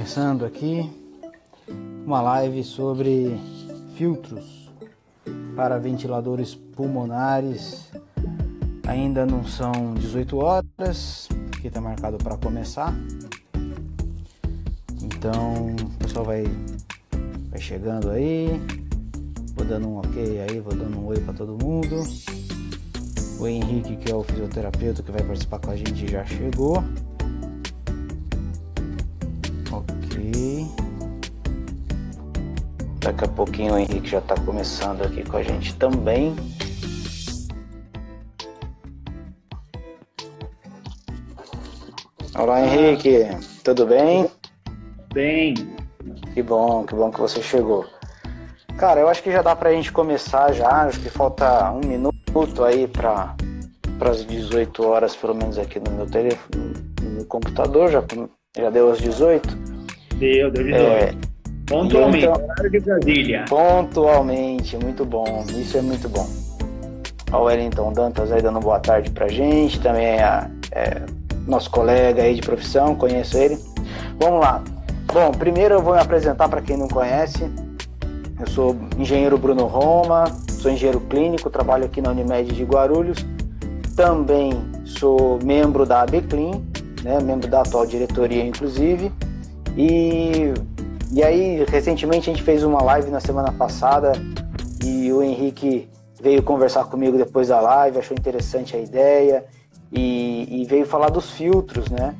Começando aqui uma live sobre filtros para ventiladores pulmonares. Ainda não são 18 horas, que está marcado para começar. Então o pessoal vai chegando aí, vou dando um ok aí, vou dando um oi para todo mundo. O Henrique, que é o fisioterapeuta que vai participar com a gente, já chegou. Ok. Daqui a pouquinho o Henrique já está começando aqui com a gente também. Olá, Henrique, tudo bem? Bem. Que bom que você chegou. Cara, eu acho que já dá pra gente começar já, acho que falta um minuto aí para as 18 horas, pelo menos aqui no meu telefone, no meu computador, já deu as 18? Deu 18. Pontualmente, então, horário de Brasília. Pontualmente, muito bom, isso é muito bom. O Wellington Dantas aí dando boa tarde pra gente, também é nosso colega aí de profissão, conheço ele. Vamos lá. Bom, primeiro eu vou me apresentar para quem não conhece. Eu sou engenheiro Bruno Roma, sou engenheiro clínico, trabalho aqui na Unimed de Guarulhos. Também sou membro da ABCLIN, né, membro da atual diretoria, inclusive. E aí, recentemente, a gente fez uma live na semana passada e o Henrique veio conversar comigo depois da live, achou interessante a ideia e veio falar dos filtros, né?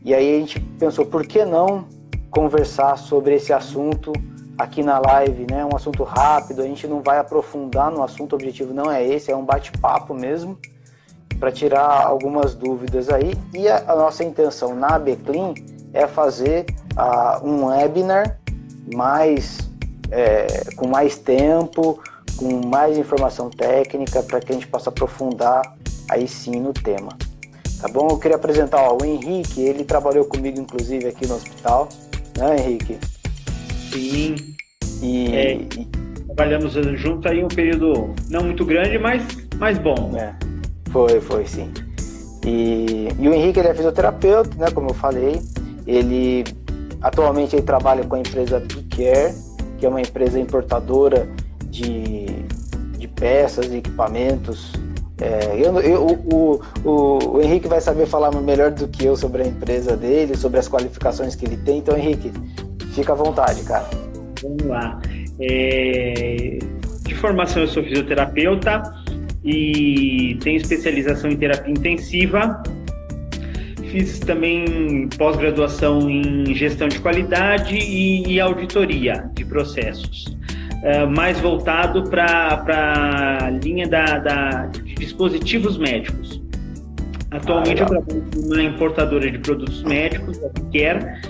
E aí a gente pensou, por que não conversar sobre esse assunto aqui na live, né? Um assunto rápido, a gente não vai aprofundar no assunto, o objetivo não é esse, é um bate-papo mesmo, para tirar algumas dúvidas aí. E a nossa intenção na ABCLIN é fazer um webinar com mais tempo, com mais informação técnica, para que a gente possa aprofundar aí sim no tema. Tá bom? Eu queria apresentar o Henrique, ele trabalhou comigo inclusive aqui no hospital, né, Henrique? Sim. Trabalhamos juntos aí um período não muito grande, mas bom. Foi sim. E o Henrique, ele é fisioterapeuta, né, como eu falei. Ele atualmente trabalha com a empresa BeCare, que é uma empresa importadora de peças e equipamentos. O Henrique vai saber falar melhor do que eu sobre a empresa dele, sobre as qualificações que ele tem. Então, Henrique, fica à vontade, cara. Vamos lá. De formação, eu sou fisioterapeuta e tenho especialização em terapia intensiva. Fiz também pós-graduação em gestão de qualidade e auditoria de processos. Mais voltado para a linha de dispositivos médicos. Atualmente eu trabalho com uma importadora de produtos médicos, a BeCare.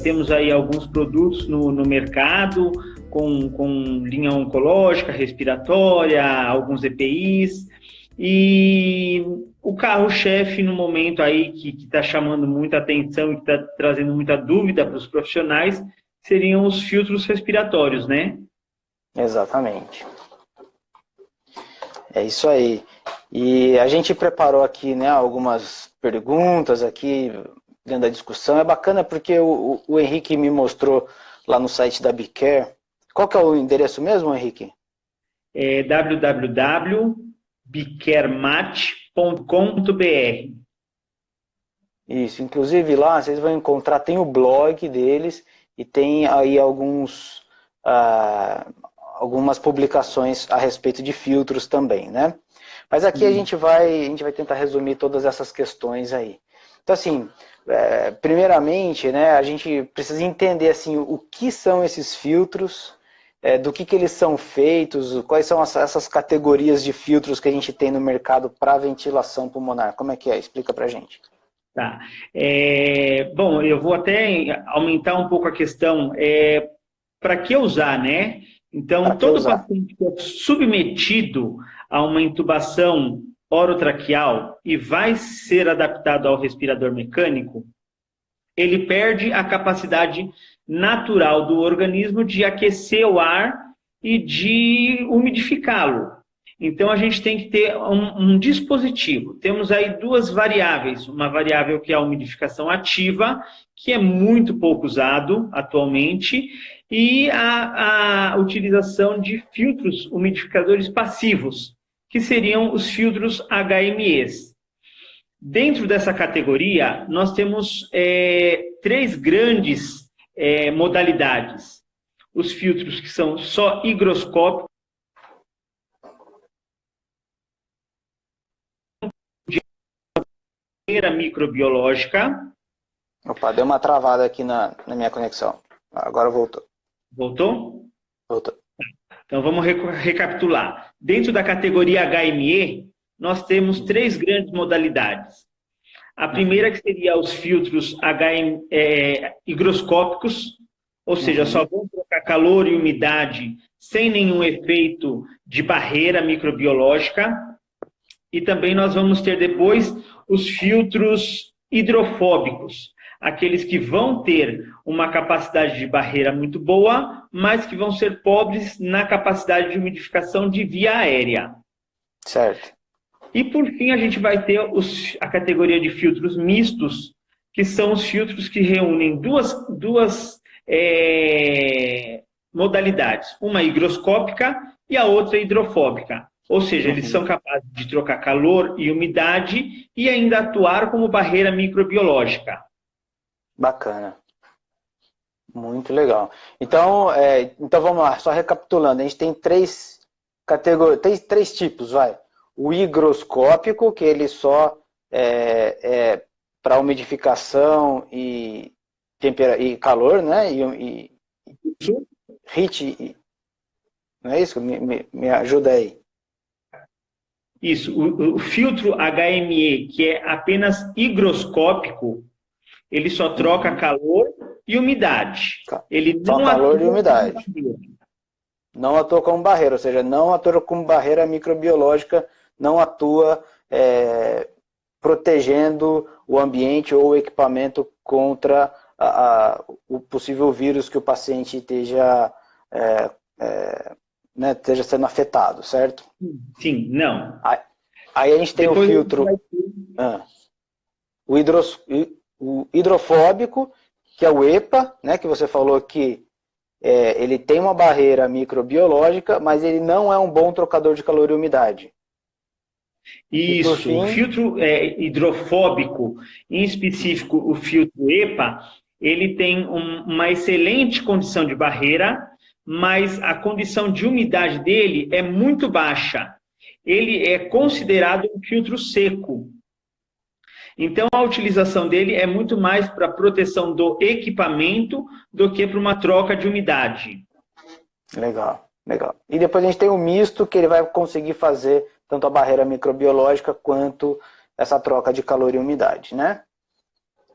Temos aí alguns produtos no mercado, com linha oncológica, respiratória, alguns EPIs. E o carro-chefe no momento aí que está chamando muita atenção e que está trazendo muita dúvida para os profissionais seriam os filtros respiratórios, né? Exatamente. É isso aí. E a gente preparou aqui, né, algumas perguntas aqui dentro da discussão. É bacana porque o Henrique me mostrou lá no site da BeCare. Qual que é o endereço mesmo, Henrique? É www.becaremate.com.br. Isso, inclusive lá vocês vão encontrar, tem o blog deles e tem aí algumas publicações a respeito de filtros também, né? Mas aqui a gente vai tentar resumir todas essas questões aí. Então, assim, primeiramente, né, a gente precisa entender assim, o que são esses filtros, do que eles são feitos, quais são essas categorias de filtros que a gente tem no mercado para ventilação pulmonar. Como é que é? Explica pra gente. Tá. Bom, eu vou até aumentar um pouco a questão. Para que usar, né? Então, todo paciente que é submetido a uma intubação orotraqueal e vai ser adaptado ao respirador mecânico, ele perde a capacidade natural do organismo de aquecer o ar e de umidificá-lo. Então, a gente tem que ter um dispositivo. Temos aí duas variáveis. Uma variável que é a umidificação ativa, que é muito pouco usado atualmente, e a utilização de filtros umidificadores passivos, que seriam os filtros HMEs. Dentro dessa categoria, nós temos três grandes modalidades. Os filtros que são só higroscópicos, microbiológica. Opa, deu uma travada aqui na minha conexão. Agora voltou. Voltou? Voltou. Então vamos recapitular. Dentro da categoria HME, nós temos três grandes modalidades. A primeira que seria os filtros higroscópicos, ou seja, só vão trocar calor e umidade sem nenhum efeito de barreira microbiológica. E também nós vamos ter depois os filtros hidrofóbicos, aqueles que vão ter uma capacidade de barreira muito boa, mas que vão ser pobres na capacidade de umidificação de via aérea. Certo. E por fim a gente vai ter a categoria de filtros mistos, que são os filtros que reúnem duas modalidades, uma higroscópica e a outra hidrofóbica. Ou seja, eles são capazes de trocar calor e umidade e ainda atuar como barreira microbiológica. Bacana. Muito legal. Então vamos lá, só recapitulando. A gente tem três categorias, tem três tipos, vai. O higroscópico, que ele só é para umidificação e calor, né? E HEAT, não é isso? Me ajuda aí. Isso, o filtro HME, que é apenas higroscópico, ele só troca calor e umidade. Ele não só calor e atua umidade. como barreira. Não atua como barreira, ou seja, não atua como barreira microbiológica, não atua protegendo o ambiente ou o equipamento contra o possível vírus que o paciente esteja sendo afetado, certo? Sim, não. Aí a gente tem depois o filtro, o hidrofóbico, que é o EPA, né, que você falou que ele tem uma barreira microbiológica, mas ele não é um bom trocador de calor e umidade. Isso, fim, o filtro hidrofóbico, em específico o filtro EPA, ele tem uma excelente condição de barreira, mas a condição de umidade dele é muito baixa. Ele é considerado um filtro seco. Então, a utilização dele é muito mais para proteção do equipamento do que para uma troca de umidade. Legal, legal. E depois a gente tem o misto, que ele vai conseguir fazer tanto a barreira microbiológica quanto essa troca de calor e umidade, né?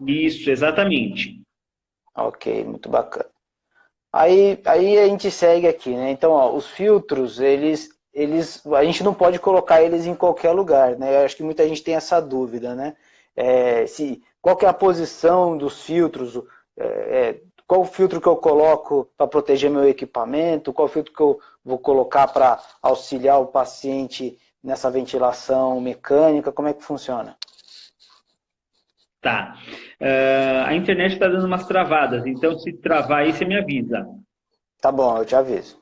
Isso, exatamente. Ok, muito bacana. Aí a gente segue aqui, né? Então, ó, os filtros, a gente não pode colocar eles em qualquer lugar, né? Eu acho que muita gente tem essa dúvida, né? Qual que é a posição dos filtros? Qual o filtro que eu coloco para proteger meu equipamento? Qual o filtro que eu vou colocar para auxiliar o paciente nessa ventilação mecânica? Como é que funciona? Tá. A internet está dando umas travadas, então se travar aí, você me avisa. Tá bom, eu te aviso.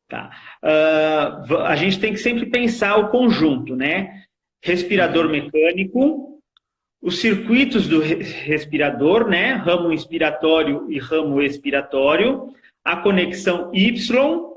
Tá. A gente tem que sempre pensar o conjunto, né? Respirador mecânico, os circuitos do respirador, né? Ramo inspiratório e ramo expiratório, a conexão Y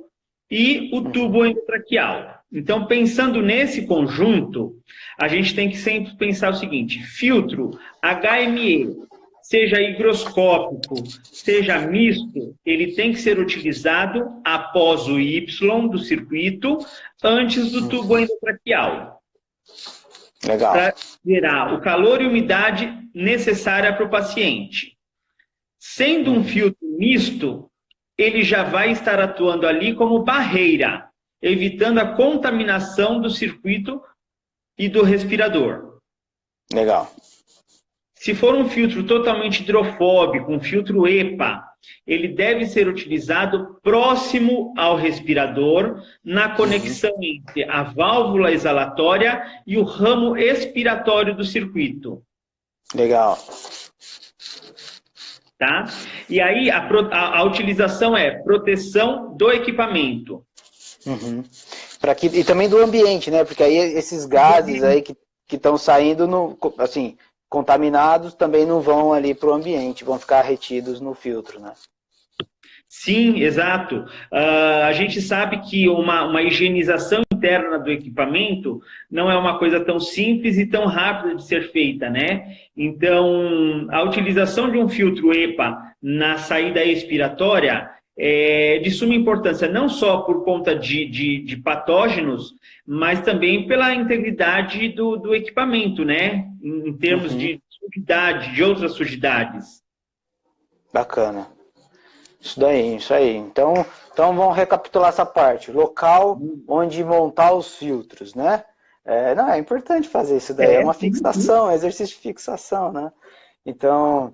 e o tubo endotraqueal. Então, pensando nesse conjunto, a gente tem que sempre pensar o seguinte: filtro HME, seja higroscópico, seja misto, ele tem que ser utilizado após o Y do circuito, antes do tubo endotraqueal. Legal. Para gerar o calor e umidade necessária para o paciente. Sendo um filtro misto, ele já vai estar atuando ali como barreira, evitando a contaminação do circuito e do respirador. Legal. Se for um filtro totalmente hidrofóbico, um filtro EPA, ele deve ser utilizado próximo ao respirador, na conexão entre a válvula exalatória e o ramo expiratório do circuito. Legal. Tá? E aí a utilização é proteção do equipamento. Uhum. E também do ambiente, né? Porque aí esses gases aí que estão saindo, assim, contaminados, também não vão ali para o ambiente, vão ficar retidos no filtro, né? Sim, exato. A gente sabe que uma higienização interna do equipamento não é uma coisa tão simples e tão rápida de ser feita, né? Então, a utilização de um filtro EPA na saída expiratória é de suma importância, não só por conta de patógenos, mas também pela integridade do equipamento, né? Em termos de sujidade, de outras sujidades. Bacana. Isso aí. Então vamos recapitular essa parte. Local onde montar os filtros, né? É importante fazer isso daí. É uma fixação, é exercício de fixação, né? Então,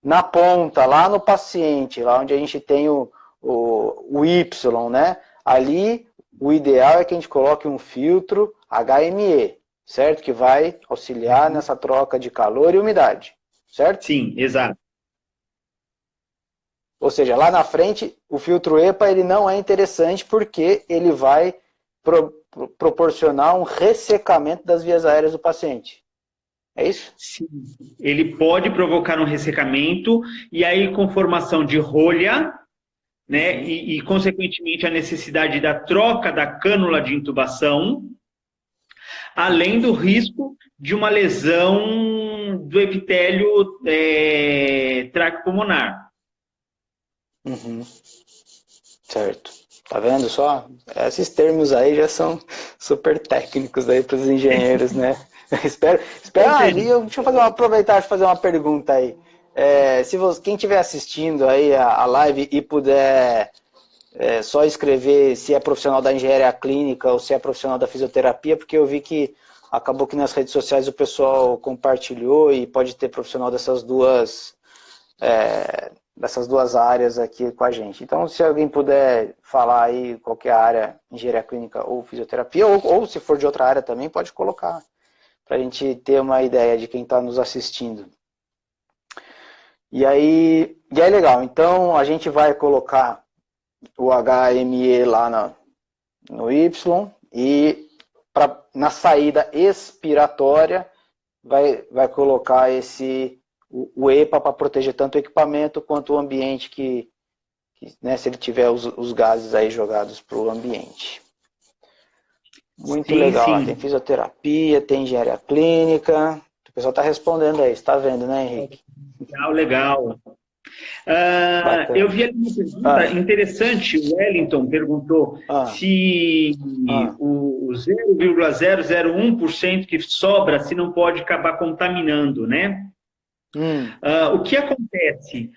na ponta, lá no paciente, lá onde a gente tem o Y, né? Ali, o ideal é que a gente coloque um filtro HME, certo? Que vai auxiliar nessa troca de calor e umidade, certo? Sim, exato. Ou seja, lá na frente, o filtro EPA ele não é interessante porque ele vai proporcionar um ressecamento das vias aéreas do paciente. É isso? Sim. Ele pode provocar um ressecamento e aí com formação de rolha, né? E consequentemente, a necessidade da troca da cânula de intubação, além do risco de uma lesão do epitélio traqueopulmonar. Certo. Tá vendo só? Esses termos aí já são super técnicos aí para os engenheiros, né? Espero deixa eu aproveitar e fazer uma pergunta aí. Quem estiver assistindo aí a live e puder só escrever se é profissional da engenharia clínica ou se é profissional da fisioterapia, porque eu vi que acabou que nas redes sociais o pessoal compartilhou e pode ter profissional dessas duas áreas aqui com a gente. Então, se alguém puder falar aí qualquer área, engenharia clínica ou fisioterapia, ou se for de outra área também, pode colocar, para a gente ter uma ideia de quem está nos assistindo. E aí legal, então a gente vai colocar o HME lá no Y e na saída expiratória vai colocar o EPA para proteger tanto o equipamento quanto o ambiente né, se ele tiver os gases aí jogados para o ambiente. Muito legal. Sim. Tem fisioterapia, tem engenharia clínica. O pessoal está respondendo aí, você está vendo, né, Henrique? Legal. Eu vi ali uma pergunta interessante. O Wellington perguntou se o 0,001% que sobra, se não pode acabar contaminando, né? O que acontece?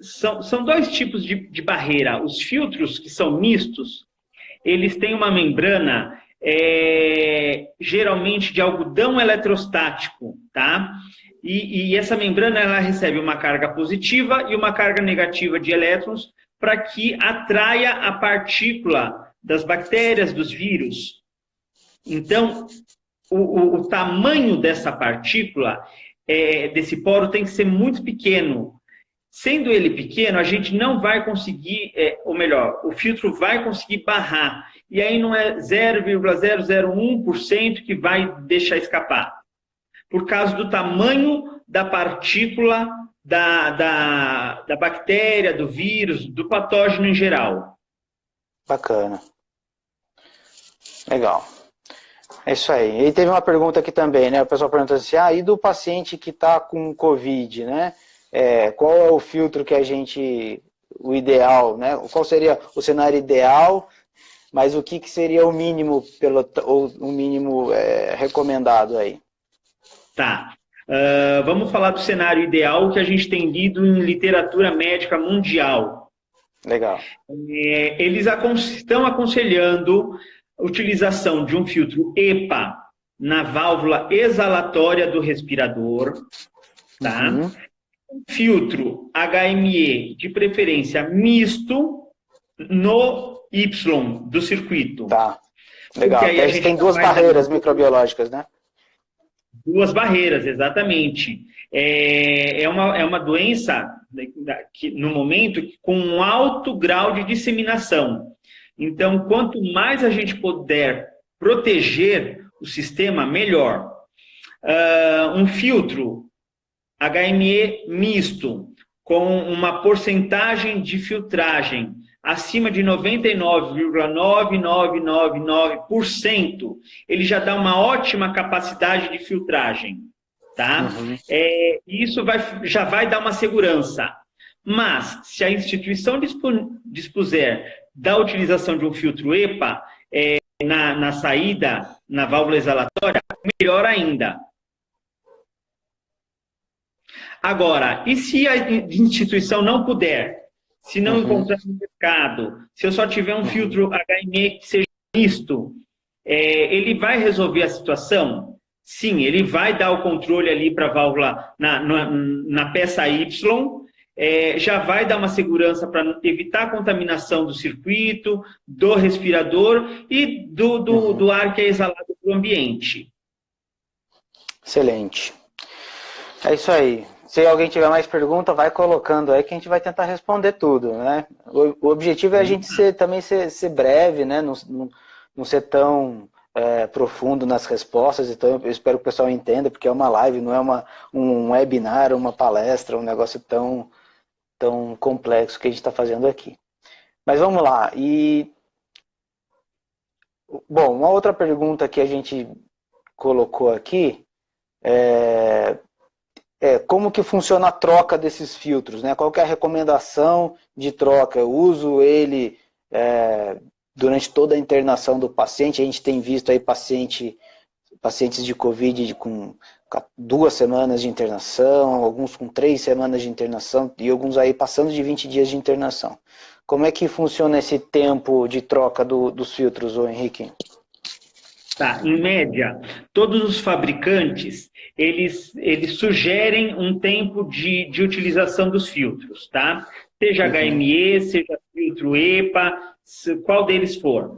São dois tipos de barreira. Os filtros, que são mistos, eles têm uma membrana geralmente de algodão eletrostático, tá? E essa membrana ela recebe uma carga positiva e uma carga negativa de elétrons para que atraia a partícula das bactérias, dos vírus. Então, o tamanho dessa partícula, desse poro, tem que ser muito pequeno. Sendo ele pequeno, a gente não vai conseguir, ou melhor, o filtro vai conseguir barrar. E aí não é 0,001% que vai deixar escapar. Por causa do tamanho da partícula da bactéria, do vírus, do patógeno em geral. Bacana. Legal. É isso aí. E teve uma pergunta aqui também, né? O pessoal perguntou assim, e do paciente que está com Covid, né? Qual é o filtro que o ideal, né? Qual seria o cenário ideal, mas o que seria o mínimo, recomendado aí? Tá. Vamos falar do cenário ideal que a gente tem lido em literatura médica mundial. Legal. Eles estão aconselhando a utilização de um filtro EPA na válvula exalatória do respirador, tá? Filtro HME, de preferência misto, no Y do circuito. Tá, legal. Porque aí A gente tem duas barreiras microbiológicas, né? Duas barreiras, exatamente. É uma doença que, no momento com um alto grau de disseminação. Então, quanto mais a gente puder proteger o sistema, melhor. Um filtro HME misto, com uma porcentagem de filtragem acima de 99,9999%, ele já dá uma ótima capacidade de filtragem, tá? Uhum. Isso já vai dar uma segurança. Mas, se a instituição dispuser da utilização de um filtro EPA na saída, na válvula exalatória, melhor ainda. Agora, e se a instituição não puder? Se não encontrar no mercado, se eu só tiver um filtro HME que seja misto, ele vai resolver a situação? Sim, ele vai dar o controle ali para a válvula na peça Y, já vai dar uma segurança para evitar a contaminação do circuito, do respirador e do ar que é exalado para o ambiente. Excelente. É isso aí. Se alguém tiver mais pergunta, vai colocando aí que a gente vai tentar responder tudo, né? O objetivo é a gente também ser breve, né? Não ser tão profundo nas respostas, então eu espero que o pessoal entenda, porque é uma live, não é um webinar, uma palestra, um negócio tão complexo que a gente está fazendo aqui. Mas vamos lá. Bom, uma outra pergunta que a gente colocou aqui como que funciona a troca desses filtros, né? Qual que é a recomendação de troca? Eu uso ele durante toda a internação do paciente. A gente tem visto aí pacientes de Covid com 2 semanas de internação, alguns com 3 semanas de internação e alguns aí passando de 20 dias de internação. Como é que funciona esse tempo de troca dos filtros, ô Henrique? Tá, em média, todos os fabricantes, eles sugerem um tempo de utilização dos filtros, tá? Seja HME, seja filtro EPA, qual deles for.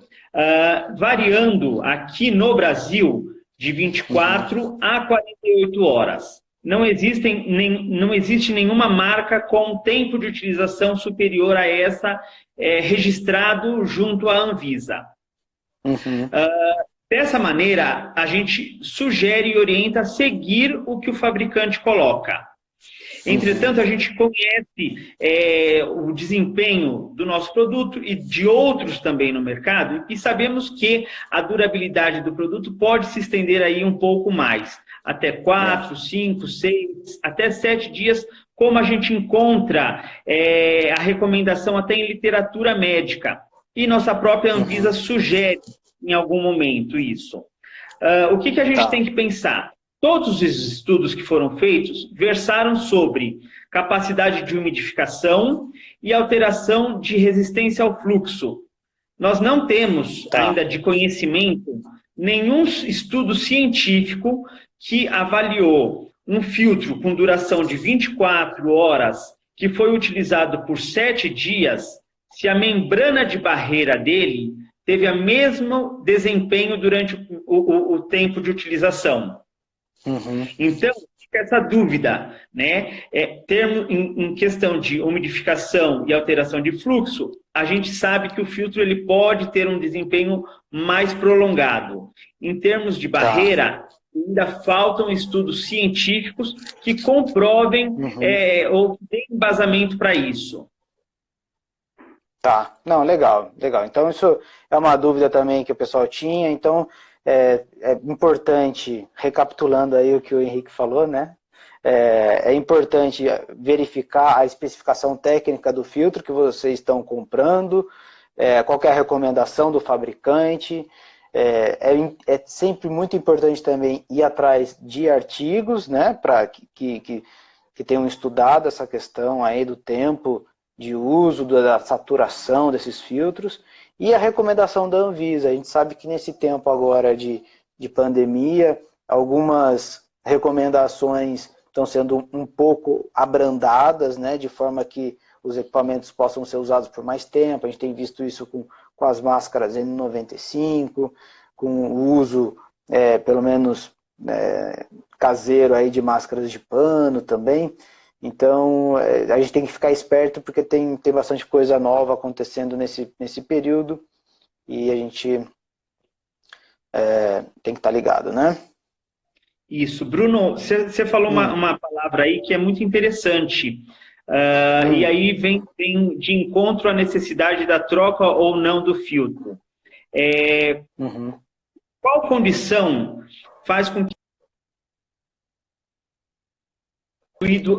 Variando aqui no Brasil, de 24 a 48 horas. Não existe nenhuma marca com tempo de utilização superior a essa registrado junto à Anvisa. Dessa maneira, a gente sugere e orienta a seguir o que o fabricante coloca. Entretanto, a gente conhece o desempenho do nosso produto e de outros também no mercado e sabemos que a durabilidade do produto pode se estender aí um pouco mais, até 4, 5, 6, até 7 dias, como a gente encontra a recomendação até em literatura médica. E nossa própria Anvisa sugere em algum momento isso. O que a gente tem que pensar? Todos os estudos que foram feitos versaram sobre capacidade de umidificação e alteração de resistência ao fluxo. Nós não temos ainda de conhecimento nenhum estudo científico que avaliou um filtro com duração de 24 horas que foi utilizado por 7 dias, se a membrana de barreira dele teve o mesmo desempenho durante o tempo de utilização. Então, fica essa dúvida, né? Em questão de umidificação e alteração de fluxo, a gente sabe que o filtro ele pode ter um desempenho mais prolongado. Em termos de barreira, ainda faltam estudos científicos que comprovem ou que deem embasamento para isso. Tá, não, legal. Então isso é uma dúvida também que o pessoal tinha, então é importante, recapitulando aí o que o Henrique falou, né? É importante verificar a especificação técnica do filtro que vocês estão comprando, qual que é a recomendação do fabricante. É sempre muito importante também ir atrás de artigos, né? Para que tenham estudado essa questão aí do tempo de uso, da saturação desses filtros, e a recomendação da Anvisa. A gente sabe que nesse tempo agora de pandemia, algumas recomendações estão sendo um pouco abrandadas, né, de forma que os equipamentos possam ser usados por mais tempo. A gente tem visto isso com as máscaras N95, com o uso, pelo menos caseiro, aí, de máscaras de pano também. Então, a gente tem que ficar esperto, porque tem bastante coisa nova acontecendo nesse período, e a gente tem que estar ligado, né? Isso. Bruno, você falou uma palavra aí que é muito interessante. E aí vem de encontro à necessidade da troca ou não do filtro. Qual condição faz com que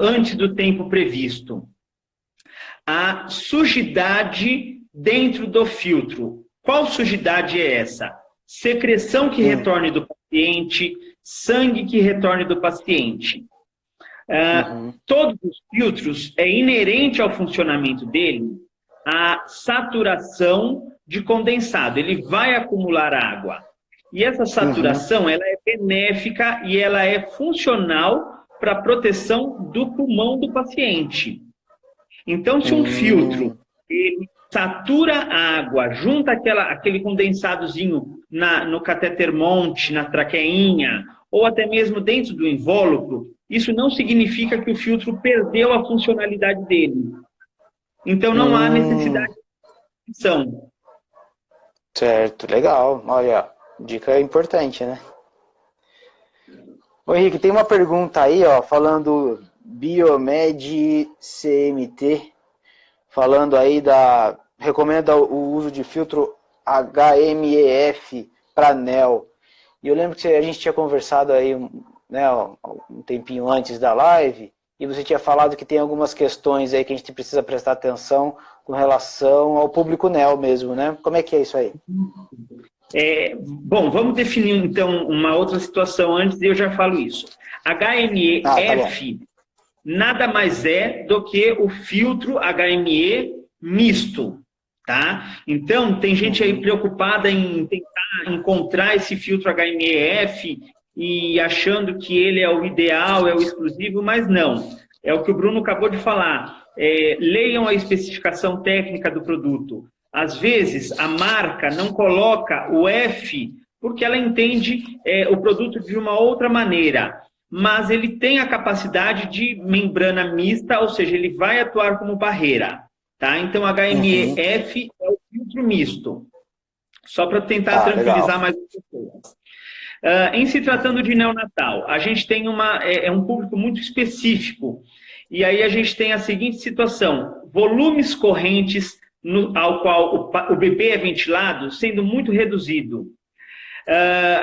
antes do tempo previsto? A sujidade dentro do filtro. Qual sujidade é essa? Secreção que retorne do paciente, sangue que retorne do paciente. Todos os filtros, é inerente ao funcionamento dele a saturação de condensado. Ele vai acumular água. E essa saturação ela é benéfica e ela é funcional para a proteção do pulmão do paciente. Então, se um filtro ele satura a água, junta aquele condensadozinho no catéter monte, na traqueinha, ou até mesmo dentro do invólucro, isso não significa que o filtro perdeu a funcionalidade dele. Então, não há necessidade de substituição. Certo, legal. Olha, dica importante, né? Ô, Henrique, tem uma pergunta aí, ó, falando Biomed CMT, falando aí recomenda o uso de filtro HMEF para NEL. E eu lembro que a gente tinha conversado aí, né, um tempinho antes da live, e você tinha falado que tem algumas questões aí que a gente precisa prestar atenção com relação ao público NEL mesmo, né? Como é que é isso aí? Bom, vamos definir então uma outra situação antes e eu já falo isso. HME-F nada mais é do que o filtro HME misto, tá? Então, tem gente aí preocupada em tentar encontrar esse filtro HME-F e achando que ele é o ideal, é o exclusivo, mas não. É o que o Bruno acabou de falar. Leiam a especificação técnica do produto. Às vezes, a marca não coloca o F porque ela entende o produto de uma outra maneira, mas ele tem a capacidade de membrana mista, ou seja, ele vai atuar como barreira. Tá? Então, HME-F é o filtro misto. Só para tentar tranquilizar mais as pessoas. Em se tratando de neonatal, a gente tem um público muito específico. E aí a gente tem a seguinte situação: volumes correntes ao qual o bebê é ventilado sendo muito reduzido.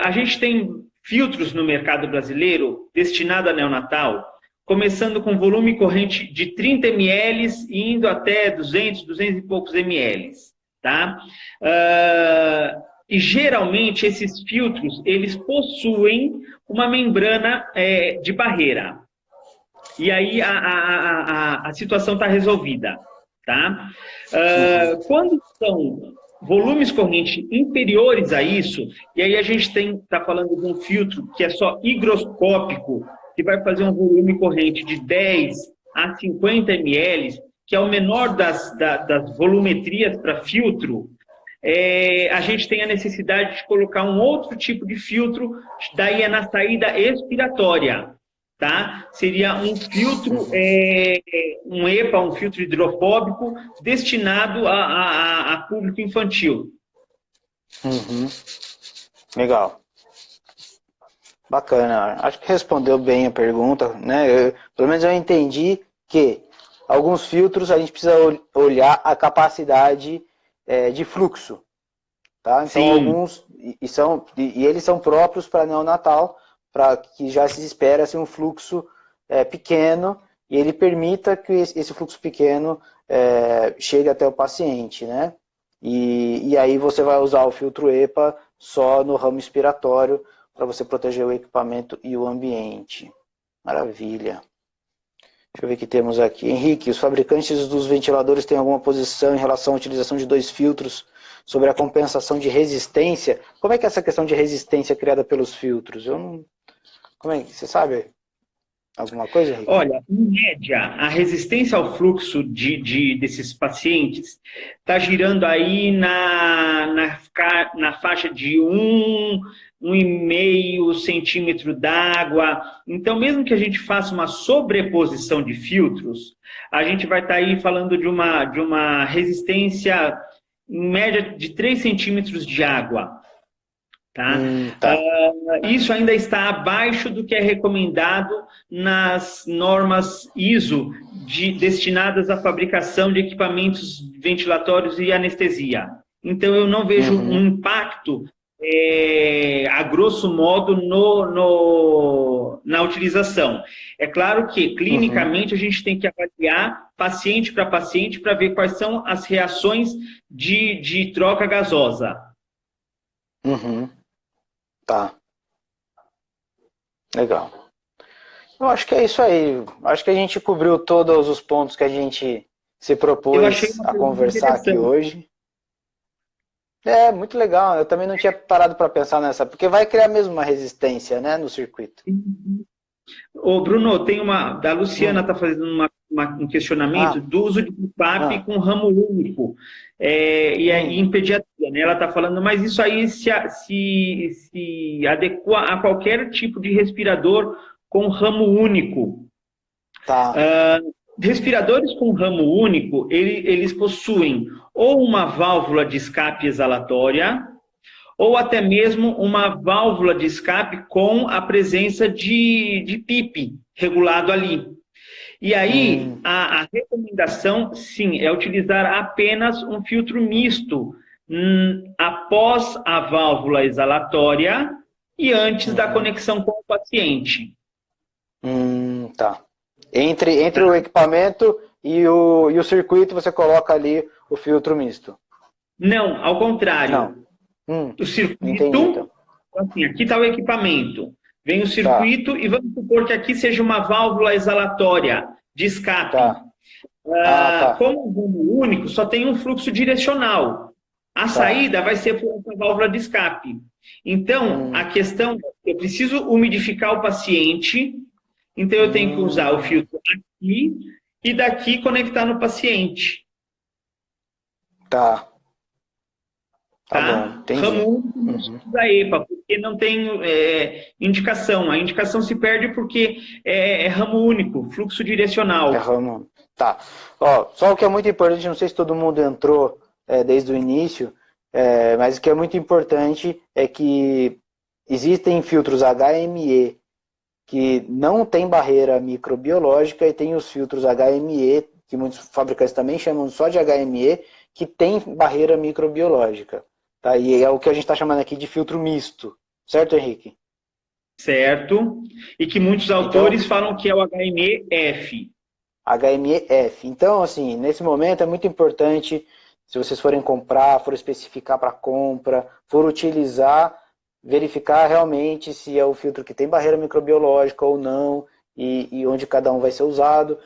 A gente tem filtros no mercado brasileiro destinado a neonatal, começando com volume corrente de 30 ml e indo até 200 e poucos ml. Tá? E geralmente esses filtros eles possuem uma membrana de barreira. E aí a situação está resolvida. Tá? Quando são volumes corrente inferiores a isso, e aí a gente está falando de um filtro que é só higroscópico, que vai fazer um volume corrente de 10 a 50 ml, que é o menor das volumetrias para filtro, a gente tem a necessidade de colocar um outro tipo de filtro, daí é na saída expiratória. Tá? Seria um filtro, um EPA, um filtro hidrofóbico, destinado a público infantil. Legal. Bacana. Acho que respondeu bem a pergunta, né? Pelo menos eu entendi que alguns filtros a gente precisa olhar a capacidade de fluxo. Tá? Então, sim, alguns, e eles são próprios para neonatal, para que já se espera assim, um fluxo pequeno, e ele permita que esse fluxo pequeno chegue até o paciente, né? E aí você vai usar o filtro EPA só no ramo expiratório, para você proteger o equipamento e o ambiente. Maravilha. Deixa eu ver o que temos aqui. Henrique, os fabricantes dos ventiladores têm alguma posição em relação à utilização de 2 filtros sobre a compensação de resistência? Como é que é essa questão de resistência criada pelos filtros? Eu não... Como é que você sabe? Alguma coisa, Henrique? Olha, em média, a resistência ao fluxo desses pacientes está girando aí na faixa de 1,5 centímetro d'água. Então, mesmo que a gente faça uma sobreposição de filtros, a gente vai estar aí falando de uma resistência, em média, de 3 centímetros de água. Tá? Tá. Isso ainda está abaixo do que é recomendado nas normas ISO destinadas à fabricação de equipamentos ventilatórios e anestesia. Então, eu não vejo um impacto, a grosso modo, na utilização. É claro que, clinicamente, a gente tem que avaliar paciente para ver quais são as reações de troca gasosa. Tá. Legal. Eu acho que é isso aí. Acho que a gente cobriu todos os pontos que a gente se propôs a conversar aqui hoje. É, muito legal. Eu também não tinha parado para pensar nessa, porque vai criar mesmo uma resistência, né, no circuito. Ô, Bruno, tem da Luciana está fazendo um questionamento do uso de PAP com ramo único. E aí, em pediatria, né? Ela está falando, mas isso aí se adequa a qualquer tipo de respirador com ramo único. Tá. Respiradores com ramo único, eles possuem ou uma válvula de escape exalatória, ou até mesmo uma válvula de escape com a presença de PIP regulado ali. E aí, a recomendação, sim, é utilizar apenas um filtro misto após a válvula exalatória e antes da conexão com o paciente. Tá. Entre o equipamento e o circuito, você coloca ali o filtro misto. Não, ao contrário. Não. O circuito, entendi, então. Assim, aqui está o equipamento. Vem o circuito e vamos supor que aqui seja uma válvula exalatória de escape. Como o ramo único, só tem um fluxo direcional. A saída vai ser por essa válvula de escape. Então, a questão, eu preciso umidificar o paciente, então eu tenho que usar o filtro aqui e daqui conectar no paciente. Tá. Tá bom, entendi. Ramo único da EPA, porque não tem indicação. A indicação se perde porque é ramo único, fluxo direcional. É ramo. Tá. Ó, só o que é muito importante, não sei se todo mundo entrou desde o início, mas o que é muito importante é que existem filtros HME que não tem barreira microbiológica e tem os filtros HME, que muitos fabricantes também chamam só de HME, que tem barreira microbiológica. Tá? E é o que a gente está chamando aqui de filtro misto. Certo, Henrique? Certo. E que muitos autores falam que é o HME-F. HME-F. Então, assim, nesse momento é muito importante, se vocês forem comprar, for especificar para compra, for utilizar, verificar realmente se é o filtro que tem barreira microbiológica ou não, e onde cada um vai ser usado.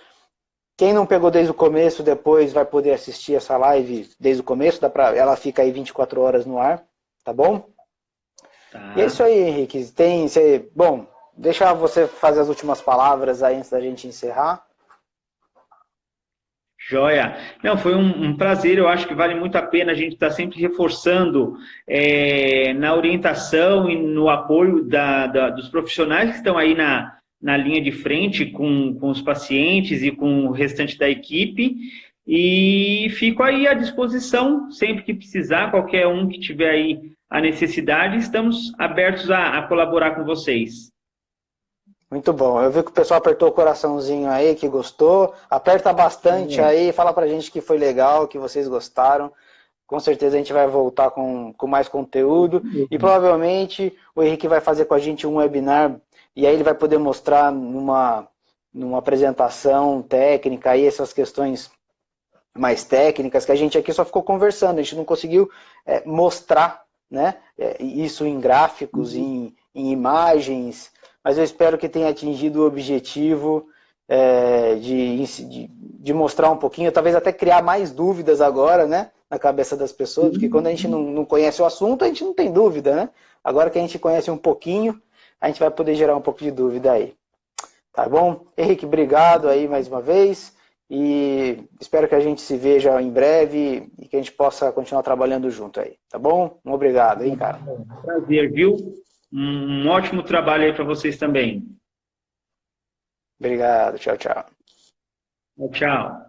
Quem não pegou desde o começo, depois vai poder assistir essa live desde o começo, ela fica aí 24 horas no ar, tá bom? Tá. E é isso aí, Henrique. Bom, deixa você fazer as últimas palavras aí antes da gente encerrar. Joia. Não, foi um prazer, eu acho que vale muito a pena a gente estar sempre reforçando na orientação e no apoio dos profissionais que estão aí na linha de frente com os pacientes e com o restante da equipe, e fico aí à disposição, sempre que precisar, qualquer um que tiver aí a necessidade, estamos abertos a colaborar com vocês. Muito bom, eu vi que o pessoal apertou o coraçãozinho aí, que gostou, aperta bastante aí, fala pra gente que foi legal, que vocês gostaram. Com certeza a gente vai voltar com mais conteúdo, e provavelmente o Henrique vai fazer com a gente um webinar, e aí ele vai poder mostrar numa apresentação técnica aí essas questões mais técnicas, que a gente aqui só ficou conversando, a gente não conseguiu mostrar, né, isso em gráficos, em imagens, mas eu espero que tenha atingido o objetivo de mostrar um pouquinho, talvez até criar mais dúvidas agora, né, na cabeça das pessoas, porque quando a gente não conhece o assunto, a gente não tem dúvida, né? Agora que a gente conhece um pouquinho, a gente vai poder gerar um pouco de dúvida aí. Tá bom? Henrique, obrigado aí mais uma vez e espero que a gente se veja em breve e que a gente possa continuar trabalhando junto aí, tá bom? Um obrigado, hein, cara? Prazer, viu? Um ótimo trabalho aí para vocês também. Obrigado, tchau, tchau. Tchau.